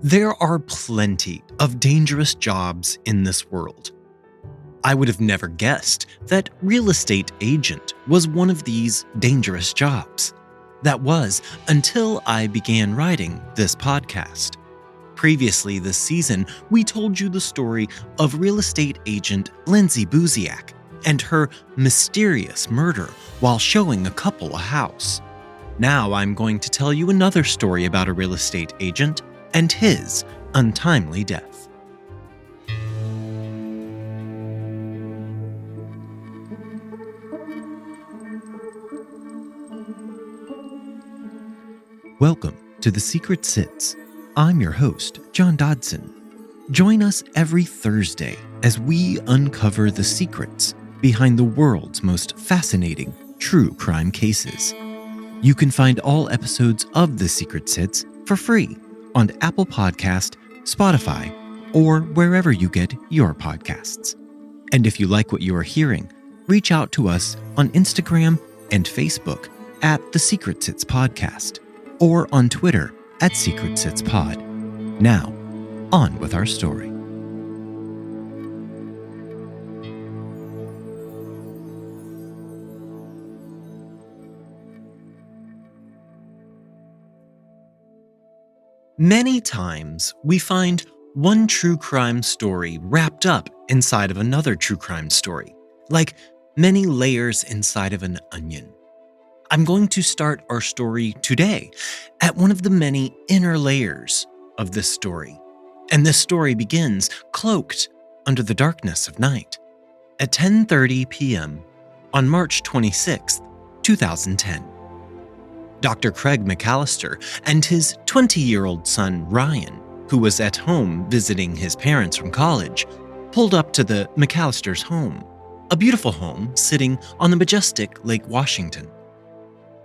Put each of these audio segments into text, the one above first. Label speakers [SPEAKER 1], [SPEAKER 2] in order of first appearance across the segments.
[SPEAKER 1] There are plenty of dangerous jobs in this world. I would have never guessed that real estate agent was one of these dangerous jobs. That was until I began writing this podcast. Previously this season, we told you the story of real estate agent Lindsay Buziak and her mysterious murder while showing a couple a house. Now I'm going to tell you another story about a real estate agent and his untimely death. Welcome to The Secret Sits. I'm your host, John Dodson. Join us every Thursday as we uncover the secrets behind the world's most fascinating true crime cases. You can find all episodes of The Secret Sits for free on Apple Podcast, Spotify, or wherever you get your podcasts. And if you like what you are hearing, reach out to us on Instagram and Facebook at TheSecretSitsPodcast or on Twitter at SecretSitsPod. Now, on with our story. Many times, we find one true crime story wrapped up inside of another true crime story, like many layers inside of an onion. I'm going to start our story today at one of the many inner layers of this story. And this story begins cloaked under the darkness of night at 10:30 p.m. on March 26, 2010. Dr. Craig McAllister and his 20-year-old son, Ryan, who was at home visiting his parents from college, pulled up to the McAllisters' home, a beautiful home sitting on the majestic Lake Washington.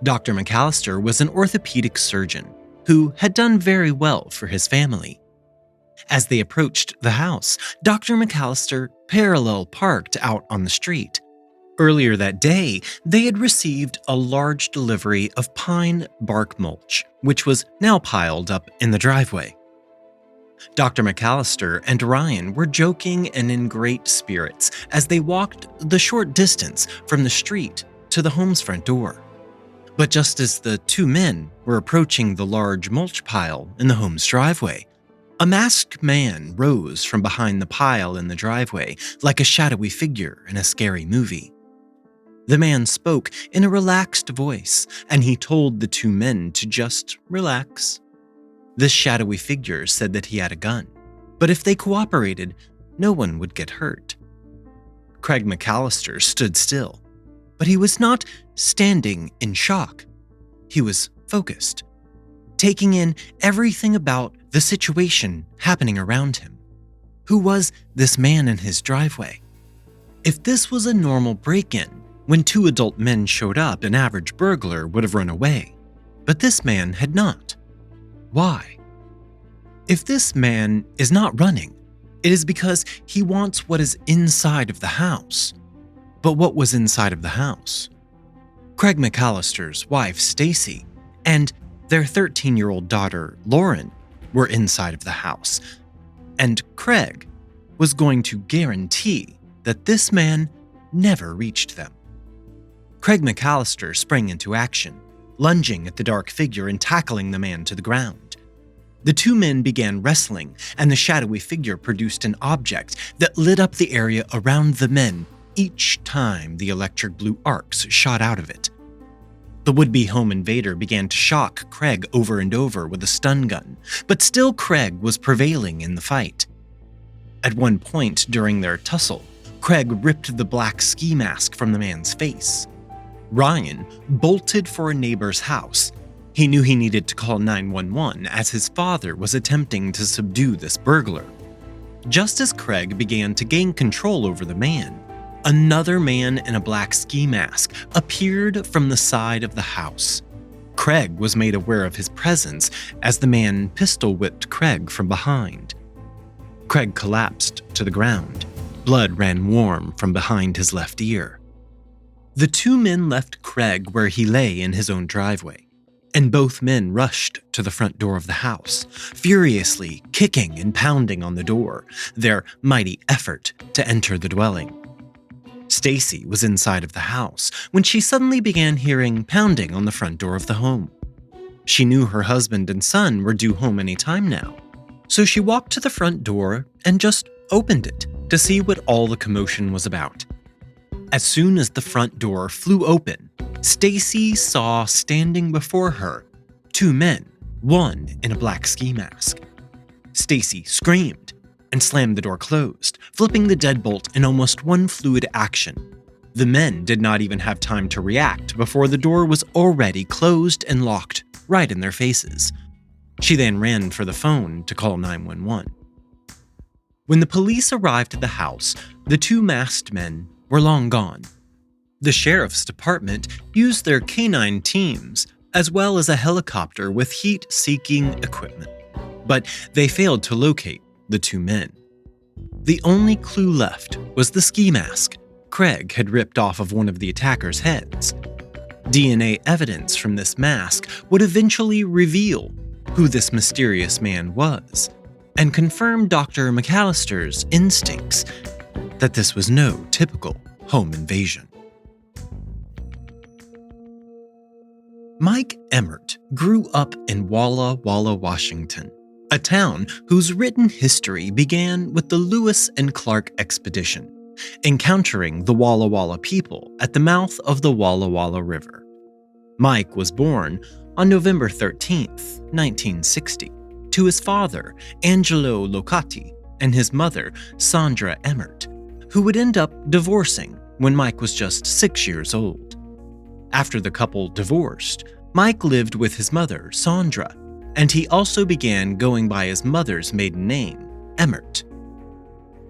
[SPEAKER 1] Dr. McAllister was an orthopedic surgeon who had done very well for his family. As they approached the house, Dr. McAllister parallel parked out on the street. Earlier that day, they had received a large delivery of pine bark mulch, which was now piled up in the driveway. Dr. McAllister and Ryan were joking and in great spirits as they walked the short distance from the street to the home's front door. But just as the two men were approaching the large mulch pile in the home's driveway, a masked man rose from behind the pile in the driveway like a shadowy figure in a scary movie. The man spoke in a relaxed voice, and he told the two men to just relax. This shadowy figure said that he had a gun, but if they cooperated, no one would get hurt. Craig McAllister stood still, but he was not standing in shock. He was focused, taking in everything about the situation happening around him. Who was this man in his driveway? If this was a normal break-in, when two adult men showed up, an average burglar would have run away. But this man had not. Why? If this man is not running, it is because he wants what is inside of the house. But what was inside of the house? Craig McAllister's wife, Stacy, and their 13-year-old daughter, Lauren, were inside of the house. And Craig was going to guarantee that this man never reached them. Craig McAllister sprang into action, lunging at the dark figure and tackling the man to the ground. The two men began wrestling, and the shadowy figure produced an object that lit up the area around the men each time the electric blue arcs shot out of it. The would-be home invader began to shock Craig over and over with a stun gun, but still Craig was prevailing in the fight. At one point during their tussle, Craig ripped the black ski mask from the man's face. Ryan bolted for a neighbor's house. He knew he needed to call 911 as his father was attempting to subdue this burglar. Just as Craig began to gain control over the man, another man in a black ski mask appeared from the side of the house. Craig was made aware of his presence as the man pistol-whipped Craig from behind. Craig collapsed to the ground. Blood ran warm from behind his left ear. The two men left Craig where he lay in his own driveway. and both men rushed to the front door of the house, furiously kicking and pounding on the door, their mighty effort to enter the dwelling. Stacy was inside of the house when she suddenly began hearing pounding on the front door of the home. She knew her husband and son were due home any time now, so she walked to the front door and just opened it to see what all the commotion was about. As soon as the front door flew open, Stacy saw standing before her 2 men, one in a black ski mask. Stacy screamed and slammed the door closed, flipping the deadbolt in almost one fluid action. The men did not even have time to react before the door was already closed and locked right in their faces. She then ran for the phone to call 911. When the police arrived at the house, the 2 masked men were long gone. The sheriff's department used their canine teams as well as a helicopter with heat-seeking equipment, but they failed to locate the 2 men. The only clue left was the ski mask Craig had ripped off of one of the attackers' heads. DNA evidence from this mask would eventually reveal who this mysterious man was and confirm Dr. McAllister's instincts that this was no typical home invasion. Mike Emert grew up in Walla Walla, Washington, a town whose written history began with the Lewis and Clark expedition, encountering the Walla Walla people at the mouth of the Walla Walla River. Mike was born on November 13, 1960, to his father, Angelo Locati, and his mother, Sandra Emert, who would end up divorcing when Mike was just 6 years old. After the couple divorced, Mike lived with his mother, Sandra, and he also began going by his mother's maiden name, Emert.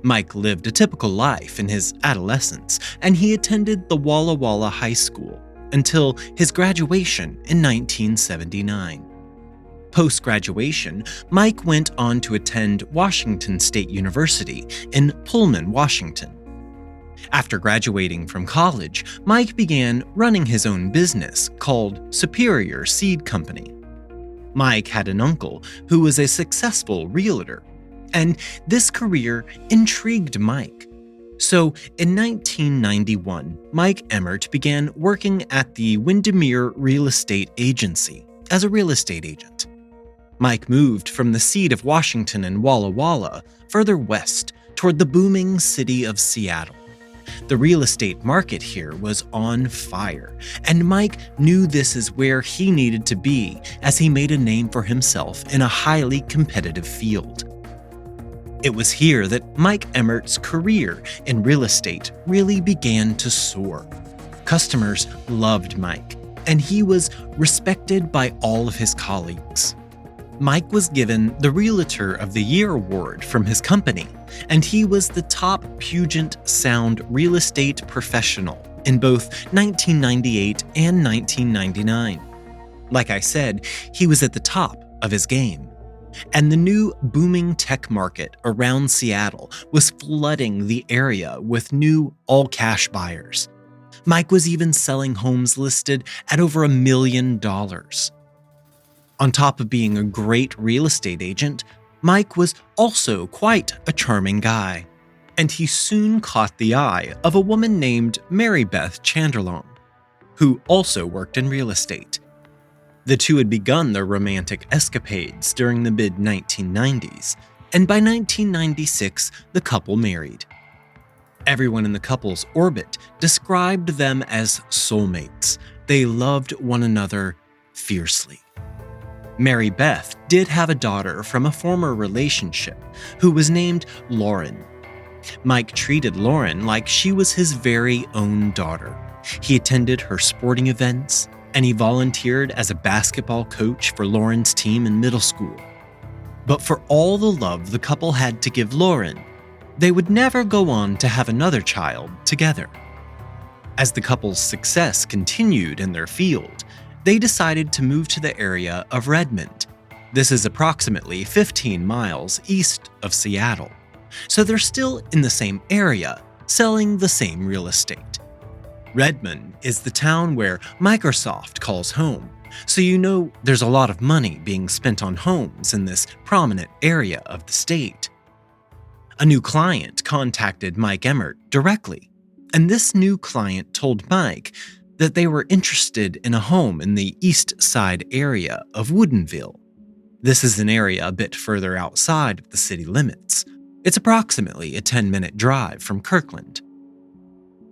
[SPEAKER 1] Mike lived a typical life in his adolescence, and he attended the Walla Walla High School until his graduation in 1979. Post-graduation, Mike went on to attend Washington State University in Pullman, Washington. After graduating from college, Mike began running his own business called Superior Seed Company. Mike had an uncle who was a successful realtor, and this career intrigued Mike. So in 1991, Mike Emert began working at the Windermere Real Estate Agency as a real estate agent. Mike moved from the seat of Washington and Walla Walla further west toward the booming city of Seattle. The real estate market here was on fire, and Mike knew this is where he needed to be as he made a name for himself in a highly competitive field. It was here that Mike Emert's career in real estate really began to soar. Customers loved Mike, and he was respected by all of his colleagues. Mike was given the Realtor of the Year award from his company, and he was the top Puget Sound real estate professional in both 1998 and 1999. Like I said, he was at the top of his game. And the new booming tech market around Seattle was flooding the area with new all-cash buyers. Mike was even selling homes listed at over $1 million. On top of being a great real estate agent, Mike was also quite a charming guy, and he soon caught the eye of a woman named Mary Beth Emert, who also worked in real estate. The two had begun their romantic escapades during the mid-1990s, and by 1996, the couple married. Everyone in the couple's orbit described them as soulmates. They loved one another fiercely. Mary Beth did have a daughter from a former relationship who was named Lauren. Mike treated Lauren like she was his very own daughter. He attended her sporting events, and he volunteered as a basketball coach for Lauren's team in middle school. But for all the love the couple had to give Lauren, they would never go on to have another child together. As the couple's success continued in their field, they decided to move to the area of Redmond. This is approximately 15 miles east of Seattle, so they're still in the same area, selling the same real estate. Redmond is the town where Microsoft calls home, So there's a lot of money being spent on homes in this prominent area of the state. A new client contacted Mike Emert directly, and this new client told Mike that they were interested in a home in the east side area of Woodinville. This is an area a bit further outside of the city limits. It's approximately a 10-minute drive from Kirkland.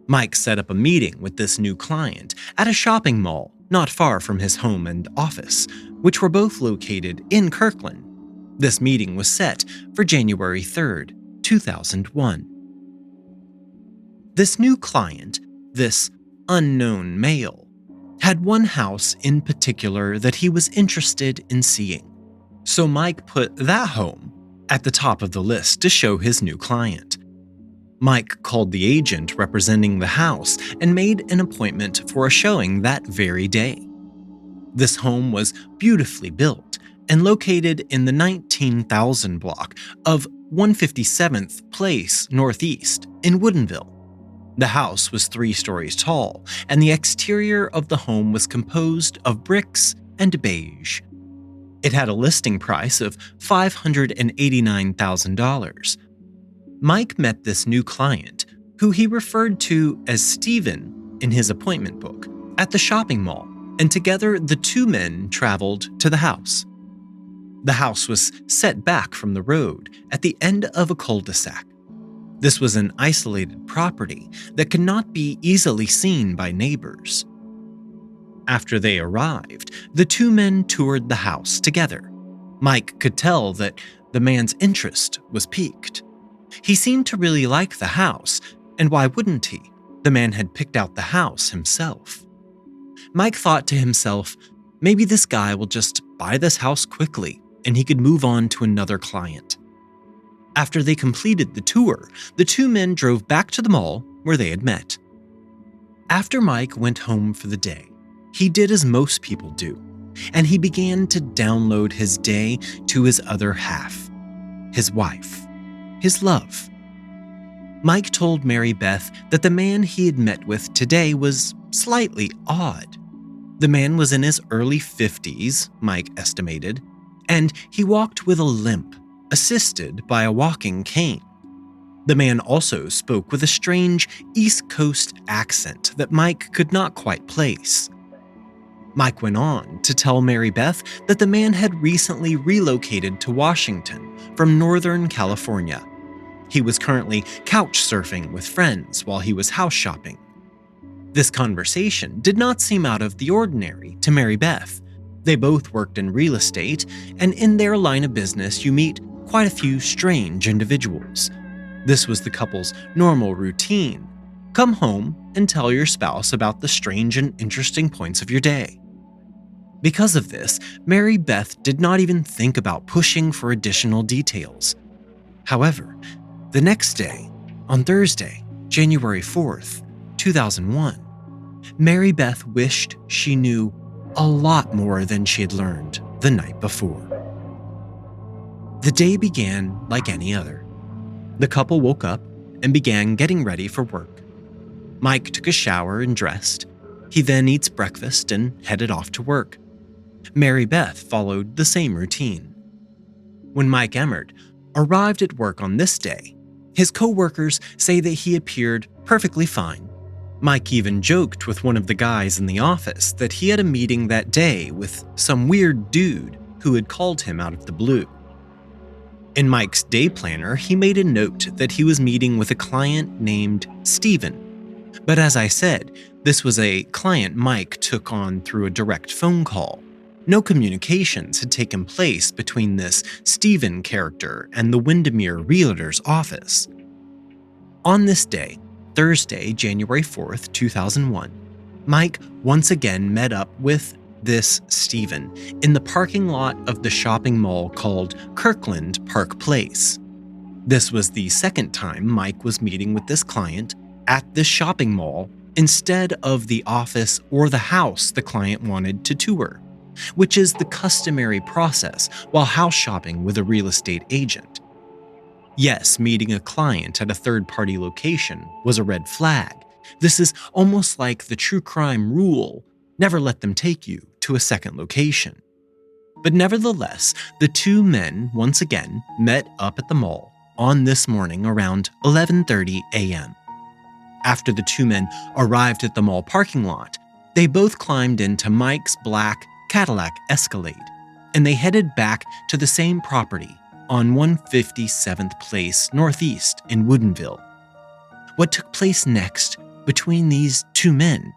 [SPEAKER 1] Mike set up a meeting with this new client at a shopping mall not far from his home and office, which were both located in Kirkland. This meeting was set for January 3rd, 2001. This new client, this unknown male, had one house in particular that he was interested in seeing. So Mike put that home at the top of the list to show his new client. Mike called the agent representing the house and made an appointment for a showing that very day. This home was beautifully built and located in the 19,000 block of 157th Place Northeast in Woodinville. The house was 3 stories tall, and the exterior of the home was composed of bricks and beige. It had a listing price of $589,000. Mike met this new client, who he referred to as Steven in his appointment book, at the shopping mall, and together the two men traveled to the house. The house was set back from the road at the end of a cul-de-sac. This was an isolated property that could not be easily seen by neighbors. After they arrived, the two men toured the house together. Mike could tell that the man's interest was piqued. He seemed to really like the house, and why wouldn't he? The man had picked out the house himself. Mike thought to himself, maybe this guy will just buy this house quickly and he could move on to another client. After they completed the tour, the two men drove back to the mall where they had met. After Mike went home for the day, he did as most people do, and he began to download his day to his other half, his wife, his love. Mike told Mary Beth that the man he had met with today was slightly odd. The man was in his early 50s, Mike estimated, and he walked with a limp, assisted by a walking cane. The man also spoke with a strange East Coast accent that Mike could not quite place. Mike went on to tell Mary Beth that the man had recently relocated to Washington from Northern California. He was currently couch surfing with friends while he was house shopping. This conversation did not seem out of the ordinary to Mary Beth. They both worked in real estate, and in their line of business you meet quite a few strange individuals. This was the couple's normal routine. Come home and tell your spouse about the strange and interesting points of your day. Because of this, Mary Beth did not even think about pushing for additional details. However, the next day, on Thursday, January 4th, 2001, Mary Beth wished she knew a lot more than she had learned the night before. The day began like any other. The couple woke up and began getting ready for work. Mike took a shower and dressed. He then eats breakfast and headed off to work. Mary Beth followed the same routine. When Mike Emert arrived at work on this day, his co-workers say that he appeared perfectly fine. Mike even joked with one of the guys in the office that he had a meeting that day with some weird dude who had called him out of the blue. In Mike's day planner, he made a note that he was meeting with a client named Steven. But as I said, this was a client Mike took on through a direct phone call. No communications had taken place between this Steven character and the Windermere Realtor's office. On this day, Thursday, January 4th, 2001, Mike once again met up with this Steven in the parking lot of the shopping mall called Kirkland Park Place. This was the second time Mike was meeting with this client at this shopping mall instead of the office or the house the client wanted to tour, which is the customary process while house shopping with a real estate agent. Yes, meeting a client at a third-party location was a red flag. This is almost like the true crime rule, never let them take you to a second location. But nevertheless, the two men once again met up at the mall on this morning around 11:30 a.m. After the two men arrived at the mall parking lot, they both climbed into Mike's black Cadillac Escalade, and they headed back to the same property on 157th Place Northeast in Woodinville. What took place next between these two men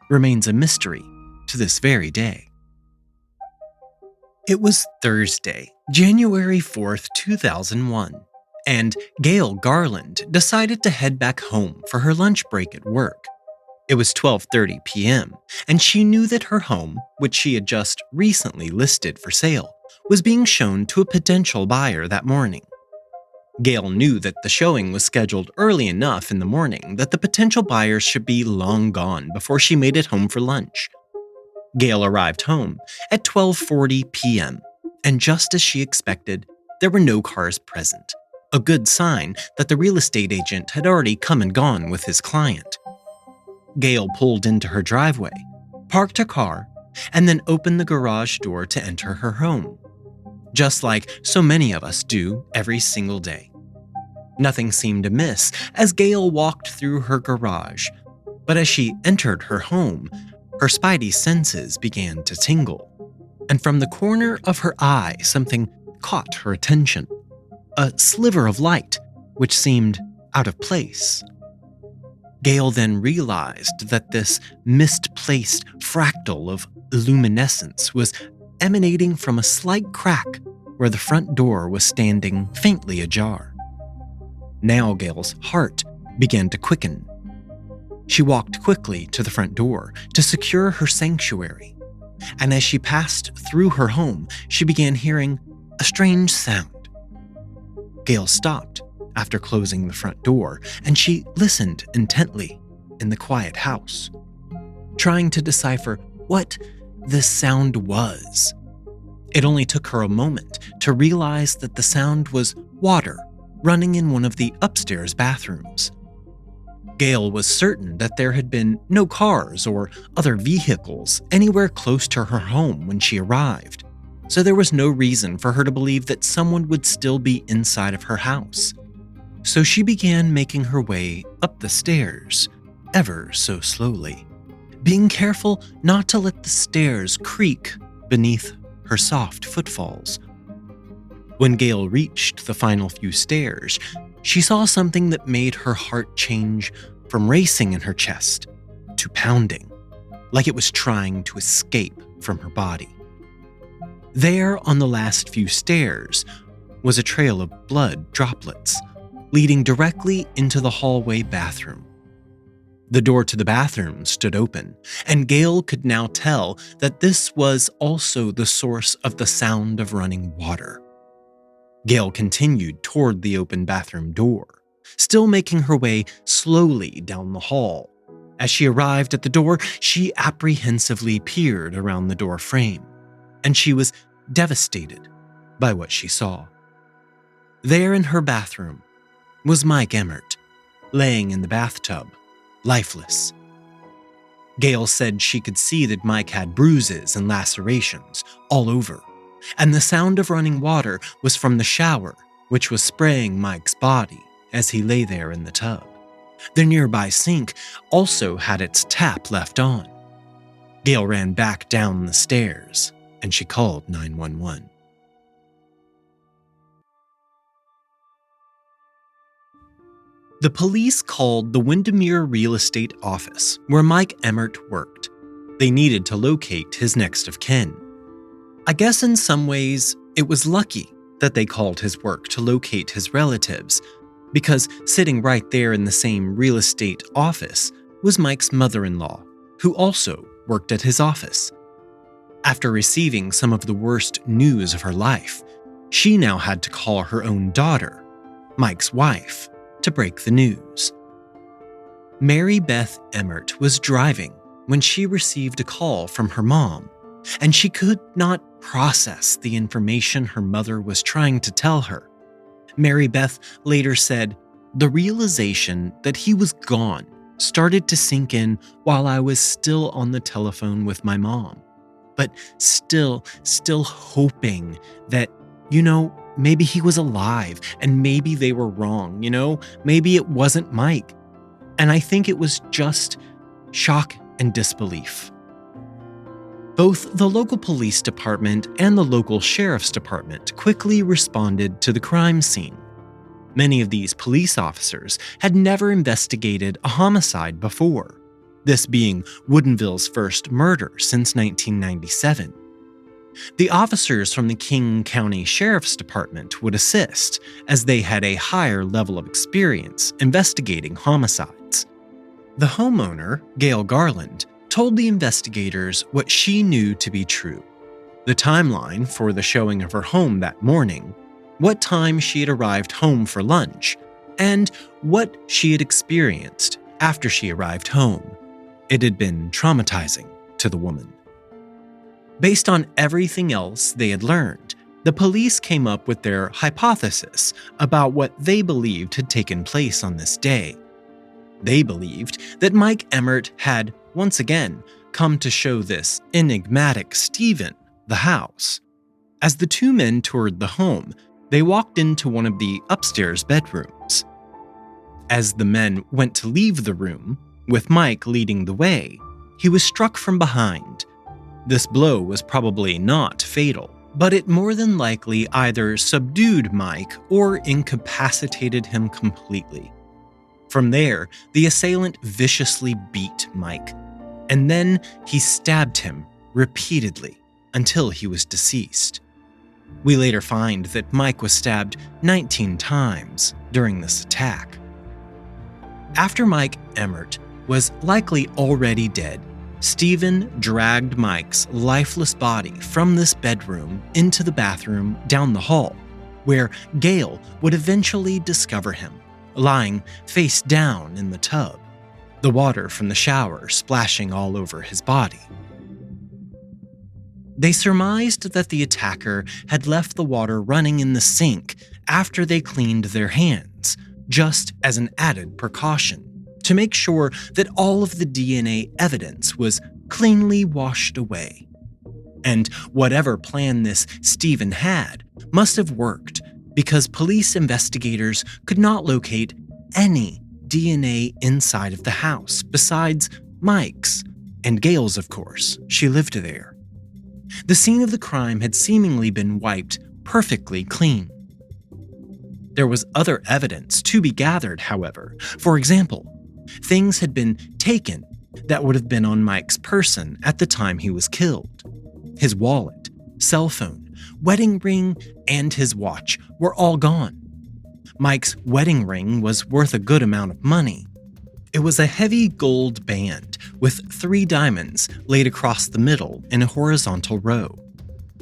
[SPEAKER 1] remains a mystery to this very day. It was Thursday, January 4th, 2001, and Gail Garland decided to head back home for her lunch break at work. It was 12:30 p.m., and she knew that her home, which she had just recently listed for sale, was being shown to a potential buyer that morning. Gail knew that the showing was scheduled early enough in the morning that the potential buyers should be long gone before she made it home for lunch. Gail arrived home at 12:40 p.m., and just as she expected, there were no cars present, a good sign that the real estate agent had already come and gone with his client. Gail pulled into her driveway, parked her car, and then opened the garage door to enter her home, just like so many of us do every single day. Nothing seemed amiss as Gail walked through her garage, but as she entered her home, her spidey senses began to tingle, and from the corner of her eye something caught her attention, a sliver of light which seemed out of place. Gail then realized that this misplaced fractal of luminescence was emanating from a slight crack where the front door was standing faintly ajar. Now Gail's heart began to quicken. She walked quickly to the front door to secure her sanctuary, and as she passed through her home, she began hearing a strange sound. Gail stopped after closing the front door, and she listened intently in the quiet house, trying to decipher what this sound was. It only took her a moment to realize that the sound was water running in one of the upstairs bathrooms. Gail was certain that there had been no cars or other vehicles anywhere close to her home when she arrived, so there was no reason for her to believe that someone would still be inside of her house. So she began making her way up the stairs, ever so slowly, being careful not to let the stairs creak beneath her soft footfalls. When Gail reached the final few stairs, she saw something that made her heart change from racing in her chest to pounding, like it was trying to escape from her body. There, on the last few stairs, was a trail of blood droplets leading directly into the hallway bathroom. The door to the bathroom stood open, and Gail could now tell that this was also the source of the sound of running water. Gail continued toward the open bathroom door, still making her way slowly down the hall. As she arrived at the door, she apprehensively peered around the door frame, and she was devastated by what she saw. There in her bathroom was Mike Emert, laying in the bathtub, lifeless. Gail said she could see that Mike had bruises and lacerations all over, and the sound of running water was from the shower, which was spraying Mike's body as he lay there in the tub. The nearby sink also had its tap left on. Gail ran back down the stairs, and she called 911. The police called the Windermere Real Estate office where Mike Emert worked. They needed to locate his next of kin. I guess in some ways, it was lucky that they called his work to locate his relatives, because sitting right there in the same real estate office was Mike's mother-in-law, who also worked at his office. After receiving some of the worst news of her life, she now had to call her own daughter, Mike's wife, to break the news. Mary Beth Emert was driving when she received a call from her mom, and she could not process the information her mother was trying to tell her. Mary Beth later said, "The realization that he was gone started to sink in while I was still on the telephone with my mom, but still hoping that, maybe he was alive and maybe they were wrong, maybe it wasn't Mike. And I think it was just shock and disbelief. Both the local police department and the local sheriff's department quickly responded to the crime scene. Many of these police officers had never investigated a homicide before, this being Woodinville's first murder since 1997. The officers from the King County Sheriff's Department would assist, as they had a higher level of experience investigating homicides. The homeowner, Gail Garland, told the investigators what she knew to be true: the timeline for the showing of her home that morning, what time she had arrived home for lunch, and what she had experienced after she arrived home. It had been traumatizing to the woman. Based on everything else they had learned, the police came up with their hypothesis about what they believed had taken place on this day. They believed that Mike Emert had, once again, come to show this enigmatic Stephen the house. As the two men toured the home, they walked into one of the upstairs bedrooms. As the men went to leave the room, with Mike leading the way, he was struck from behind. This blow was probably not fatal, but it more than likely either subdued Mike or incapacitated him completely. From there, the assailant viciously beat Mike, and then he stabbed him repeatedly until he was deceased. We later find that Mike was stabbed 19 times during this attack. After Mike Emert was likely already dead, Stephen dragged Mike's lifeless body from this bedroom into the bathroom down the hall, where Gail would eventually discover him, lying face down in the tub, the water from the shower splashing all over his body. They surmised that the attacker had left the water running in the sink after they cleaned their hands, just as an added precaution, to make sure that all of the DNA evidence was cleanly washed away. And whatever plan this Stephen had must have worked, because police investigators could not locate any DNA inside of the house besides Mike's, and Gail's, of course. She lived there. The scene of the crime had seemingly been wiped perfectly clean. There was other evidence to be gathered, however. For example, things had been taken that would have been on Mike's person at the time he was killed. His wallet, cell phone, wedding ring, and his watch were all gone. Mike's wedding ring was worth a good amount of money. It was a heavy gold band with 3 diamonds laid across the middle in a horizontal row.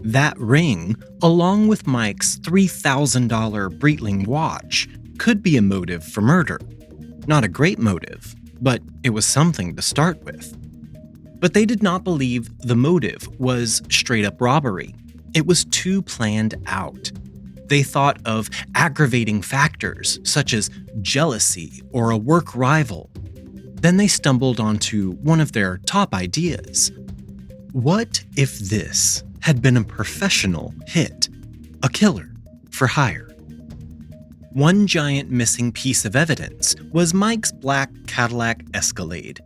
[SPEAKER 1] That ring, along with Mike's $3,000 Breitling watch, could be a motive for murder. Not a great motive, but it was something to start with. But they did not believe the motive was straight-up robbery. It was too planned out. They thought of aggravating factors such as jealousy or a work rival. Then they stumbled onto one of their top ideas. What if this had been a professional hit, a killer for hire? One giant missing piece of evidence was Mike's black Cadillac Escalade.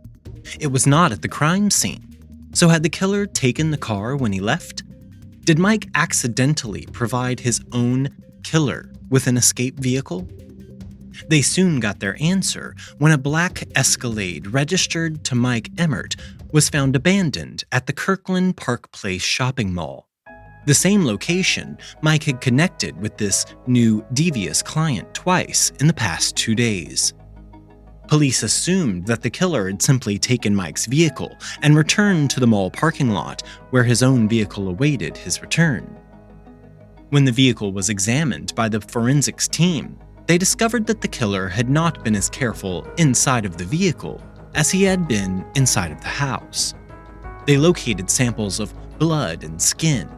[SPEAKER 1] It was not at the crime scene. So had the killer taken the car when he left? Did Mike accidentally provide his own killer with an escape vehicle? They soon got their answer when a black Escalade registered to Mike Emert was found abandoned at the Kirkland Park Place shopping mall. The same location Mike had connected with this new devious client twice in the past 2 days. Police assumed that the killer had simply taken Mike's vehicle and returned to the mall parking lot where his own vehicle awaited his return. When the vehicle was examined by the forensics team, they discovered that the killer had not been as careful inside of the vehicle as he had been inside of the house. They located samples of blood and skin,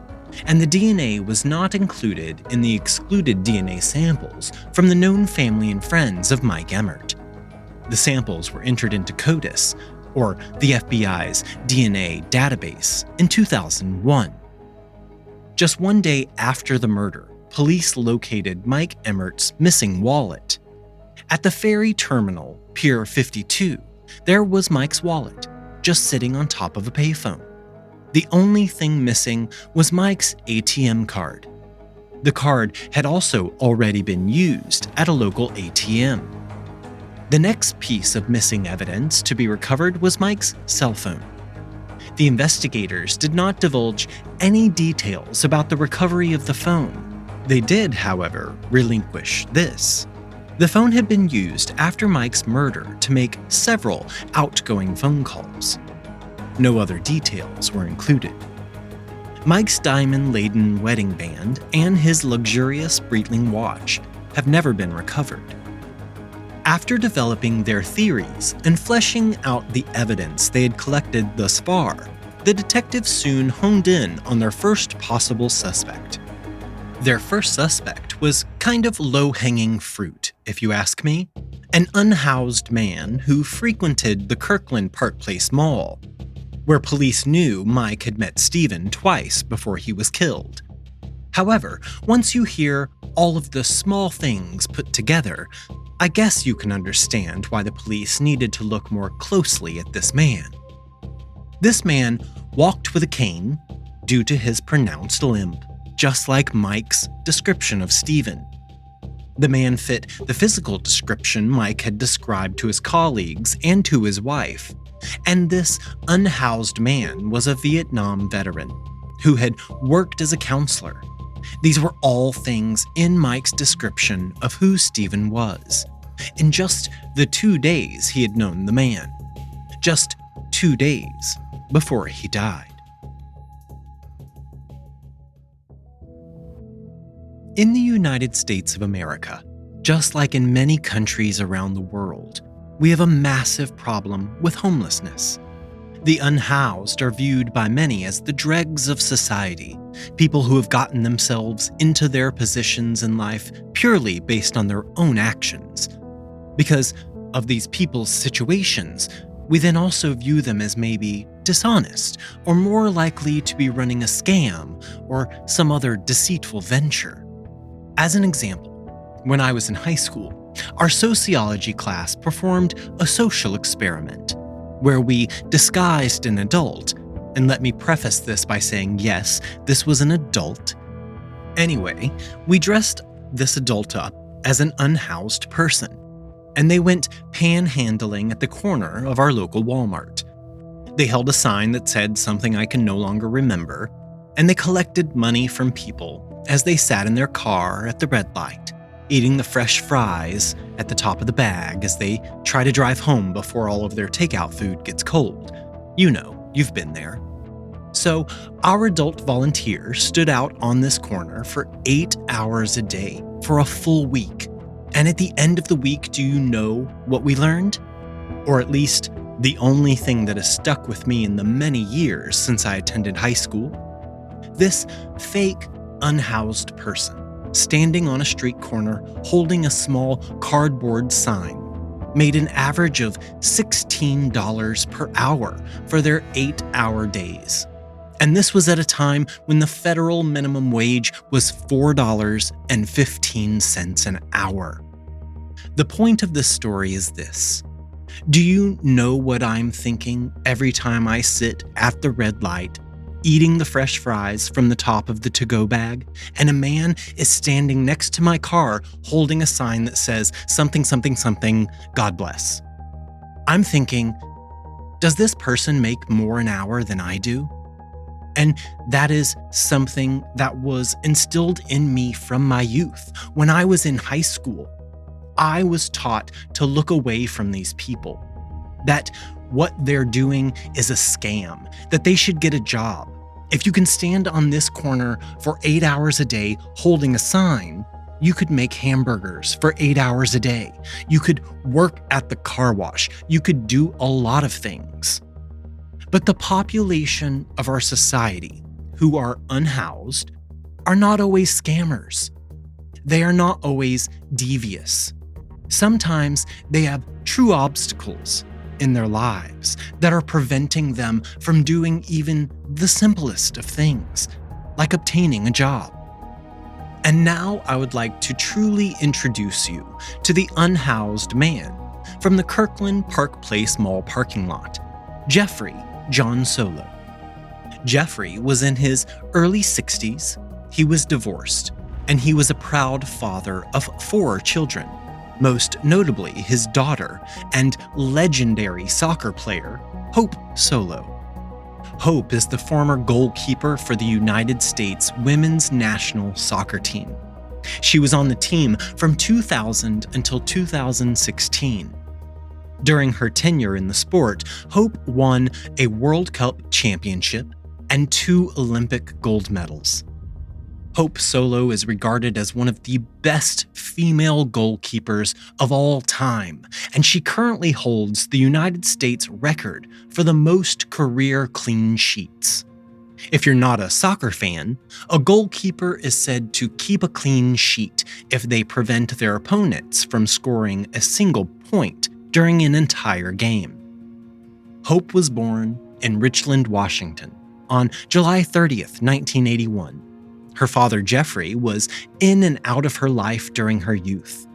[SPEAKER 1] and the DNA was not included in the excluded DNA samples from the known family and friends of Mike Emert. The samples were entered into CODIS, or the FBI's DNA database, in 2001. Just one day after the murder, police located Mike Emert's missing wallet. At the ferry terminal, Pier 52, there was Mike's wallet, just sitting on top of a payphone. The only thing missing was Mike's ATM card. The card had also already been used at a local ATM. The next piece of missing evidence to be recovered was Mike's cell phone. The investigators did not divulge any details about the recovery of the phone. They did, however, relinquish this. The phone had been used after Mike's murder to make several outgoing phone calls. No other details were included. Mike's diamond-laden wedding band and his luxurious Breitling watch have never been recovered. After developing their theories and fleshing out the evidence they had collected thus far, the detectives soon honed in on their first possible suspect. Their first suspect was kind of low-hanging fruit, if you ask me. An unhoused man who frequented the Kirkland Park Place Mall, where police knew Mike had met Stephen twice before he was killed. However, once you hear all of the small things put together, I guess you can understand why the police needed to look more closely at this man. This man walked with a cane due to his pronounced limp, just like Mike's description of Stephen. The man fit the physical description Mike had described to his colleagues and to his wife, and this unhoused man was a Vietnam veteran who had worked as a counselor. These were all things in Mike's description of who Stephen was, in just the 2 days he had known the man. Just 2 days before he died. In the United States of America, just like in many countries around the world, we have a massive problem with homelessness. The unhoused are viewed by many as the dregs of society, people who have gotten themselves into their positions in life purely based on their own actions. Because of these people's situations, we then also view them as maybe dishonest or more likely to be running a scam or some other deceitful venture. As an example, when I was in high school, our sociology class performed a social experiment where we disguised an adult. And let me preface this by saying, yes, this was an adult. Anyway, we dressed this adult up as an unhoused person, and they went panhandling at the corner of our local Walmart. They held a sign that said something I can no longer remember, and they collected money from people as they sat in their car at the red light, eating the fresh fries at the top of the bag as they try to drive home before all of their takeout food gets cold. You know, you've been there. So our adult volunteers stood out on this corner for 8 hours a day for a full week. And at the end of the week, do you know what we learned? Or at least the only thing that has stuck with me in the many years since I attended high school? This fake, unhoused person standing on a street corner holding a small cardboard sign made an average of $16 per hour for their 8-hour days. And this was at a time when the federal minimum wage was $4.15 an hour. The point of this story is this. Do you know what I'm thinking every time I sit at the red light, eating the fresh fries from the top of the to-go bag, and a man is standing next to my car holding a sign that says something, something, something, God bless? I'm thinking, does this person make more an hour than I do? And that is something that was instilled in me from my youth. When I was in high school, I was taught to look away from these people, that what they're doing is a scam, that they should get a job. If you can stand on this corner for 8 hours a day holding a sign, you could make hamburgers for 8 hours a day. You could work at the car wash. You could do a lot of things. But the population of our society who are unhoused are not always scammers. They are not always devious. Sometimes they have true obstacles. in their lives that are preventing them from doing even the simplest of things, like obtaining a job. And now I would like to truly introduce you to the unhoused man from the Kirkland Park Place Mall parking lot, Jeffrey John Solo. Jeffrey was in his early 60s, he was divorced, and he was a proud father of 4 children, most notably his daughter and legendary soccer player, Hope Solo. Hope is the former goalkeeper for the United States women's national soccer team. She was on the team from 2000 until 2016. During her tenure in the sport, Hope won a World Cup championship and 2 Olympic gold medals. Hope Solo is regarded as one of the best female goalkeepers of all time, and she currently holds the United States record for the most career clean sheets. If you're not a soccer fan, a goalkeeper is said to keep a clean sheet if they prevent their opponents from scoring a single point during an entire game. Hope was born in Richland, Washington, on July 30th, 1981. Her father, Jeffrey, was in and out of her life during her youth.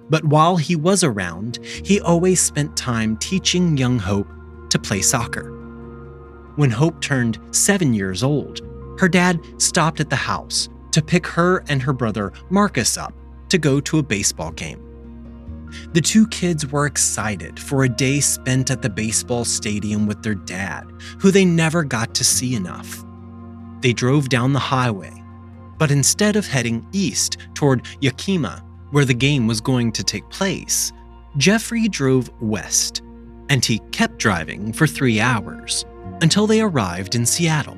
[SPEAKER 1] But while he was around, he always spent time teaching young Hope to play soccer. When Hope turned 7 years old, her dad stopped at the house to pick her and her brother Marcus up to go to a baseball game. The 2 kids were excited for a day spent at the baseball stadium with their dad, who they never got to see enough. They drove down the highway, but instead of heading east toward Yakima, where the game was going to take place, Jeffrey drove west, and he kept driving for 3 hours until they arrived in Seattle.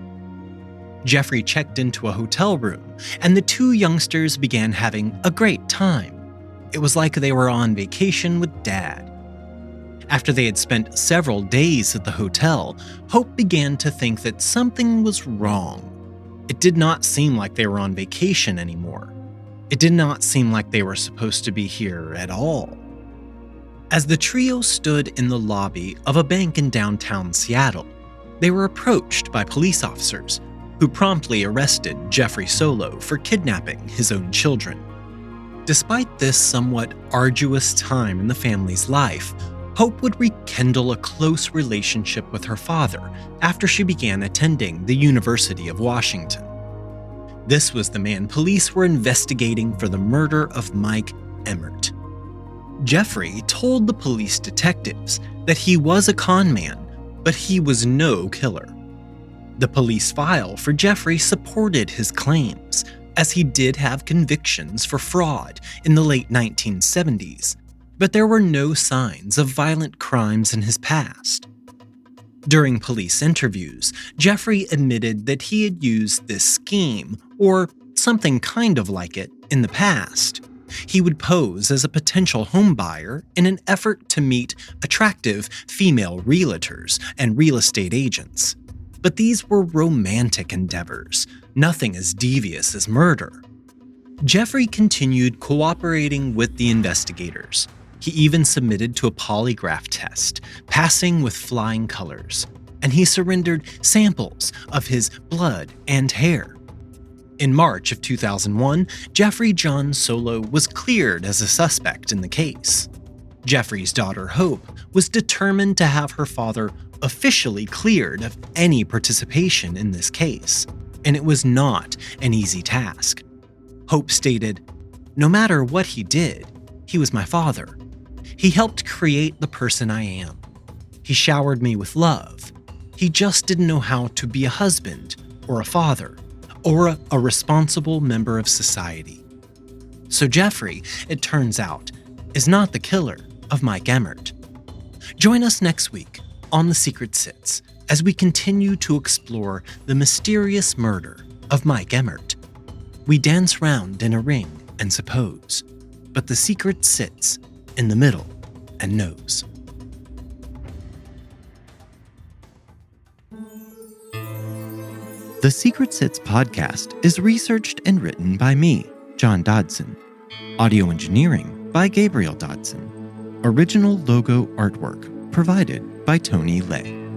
[SPEAKER 1] Jeffrey checked into a hotel room, and the 2 youngsters began having a great time. It was like they were on vacation with Dad. After they had spent several days at the hotel, Hope began to think that something was wrong. It did not seem like they were on vacation anymore. It did not seem like they were supposed to be here at all. As the trio stood in the lobby of a bank in downtown Seattle, they were approached by police officers who promptly arrested Jeffrey Solo for kidnapping his own children. Despite this somewhat arduous time in the family's life, Hope would rekindle a close relationship with her father after she began attending the University of Washington. This was the man police were investigating for the murder of Mike Emert. Jeffrey told the police detectives that he was a con man, but he was no killer. The police file for Jeffrey supported his claims, as he did have convictions for fraud in the late 1970s, but there were no signs of violent crimes in his past. During police interviews, Jeffrey admitted that he had used this scheme, or something kind of like it, in the past. He would pose as a potential homebuyer in an effort to meet attractive female realtors and real estate agents. But these were romantic endeavors, nothing as devious as murder. Jeffrey continued cooperating with the investigators. He even submitted to a polygraph test, passing with flying colors, and he surrendered samples of his blood and hair. In March of 2001, Jeffrey John Solo was cleared as a suspect in the case. Jeffrey's daughter Hope was determined to have her father officially cleared of any participation in this case, and it was not an easy task. Hope stated, "No matter what he did, he was my father. He helped create the person I am. He showered me with love. He just didn't know how to be a husband or a father or a responsible member of society." So Jeffrey, it turns out, is not the killer of Mike Emert. Join us next week on The Secret Sits as we continue to explore the mysterious murder of Mike Emert. We dance round in a ring and suppose, but the secret sits in the middle and knows. The Secret Sits podcast is researched and written by me, John Dodson. Audio engineering by Gabriel Dodson. Original logo artwork provided by Tony Lay.